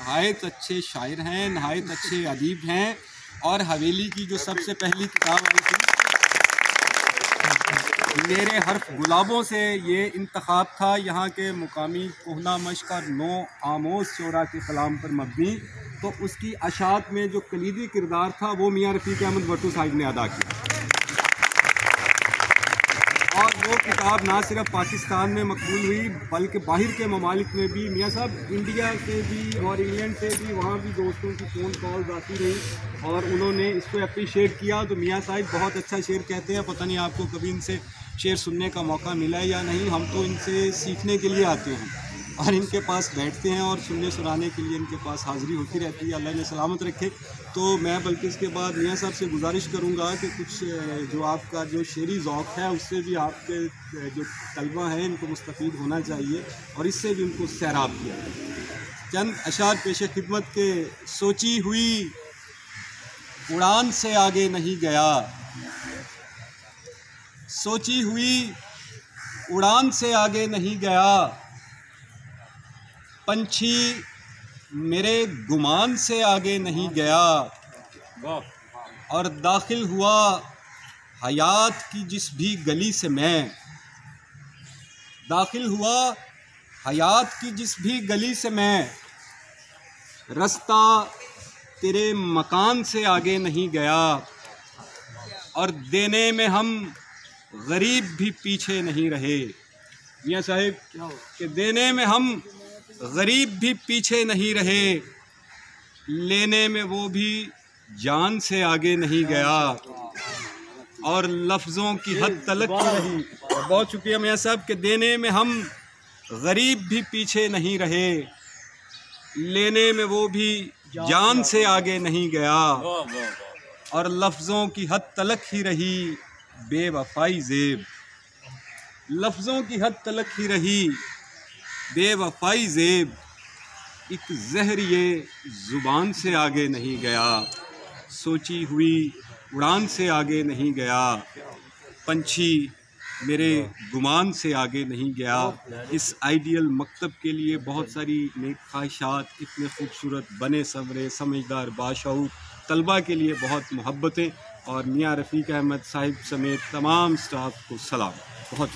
नहायत अच्छे शायर हैं, नहायत अच्छे अदीब हैं। और हवेली की जो सबसे पहली किताब आई थी मेरे हर्फ गुलाबों से, ये इंतखाब था यहाँ के मुकामी कोहना मश्क और नो आमोज शोरा के कलाम पर मबनी। तो उसकी अशात में जो कलीदी किरदार था वो मियाँ रफ़ीक अहमद भट्टू साहिब ने अदा किया। और वो किताब ना सिर्फ पाकिस्तान में मकबूल हुई बल्कि बाहर के ममालिक में भी। मियाँ साहब इंडिया से भी और इंग्लैंड से भी वहाँ भी दोस्तों की फ़ोन कॉल्स आती रही और उन्होंने इसको अप्रिशिएट किया। तो मियाँ साहब बहुत अच्छा शेर कहते हैं, पता नहीं आपको कभी इनसे शेर सुनने का मौका मिला है या नहीं। हम तो इनसे सीखने के लिए आते हैं और इनके पास बैठते हैं और सुनने सुनाने के लिए इनके पास हाज़िरी होती रहती है। अल्लाह ने सलामत रखे। तो मैं बल्कि इसके बाद मियाँ साहब से गुजारिश करूँगा कि कुछ जो आपका जो शेरी ज़ौक़ है उससे भी आपके जो तलबा हैं इनको मुस्तफ़ीद होना चाहिए और इससे भी उनको सैराब किया जाए। चंद अशार पेश खिदमत के। सोची हुई उड़ान से आगे नहीं गया, सोची हुई उड़ान से आगे नहीं गया, पंछी मेरे गुमान से आगे नहीं गया। और दाखिल हुआ हयात की जिस भी गली से मैं, दाखिल हुआ हयात की जिस भी गली से मैं, रास्ता तेरे मकान से आगे नहीं गया। और देने में हम गरीब भी पीछे नहीं रहे। मियाँ साहिब के देने में हम गरीब भी पीछे नहीं रहे, लेने में वो भी जान से आगे नहीं गया। और लफ्ज़ों की हद तलक की रही। बहुत शुक्रिया मियाँ साहब के देने में हम गरीब भी पीछे नहीं रहे, लेने में वो भी जान से आगे नहीं गया। और लफ्ज़ों की हद तलक ही रही बेवफाई ज़ेब, लफ्ज़ों की हद तलक ही रही बेवफाई ज़ेब, एक ज़हर ये ज़ुबान से आगे नहीं गया। सोची हुई उड़ान से आगे नहीं गया, पंछी मेरे गुमान से आगे नहीं गया। इस आइडियल मकतब के लिए बहुत सारी नेक ख्वाहिशात, इतने खूबसूरत बने सवरे समझदार बाशऊर तलबा के लिए बहुत मोहब्बतें और मियाँ रफ़ीक अहमद साहिब समेत तमाम स्टाफ को सलाम। बहुत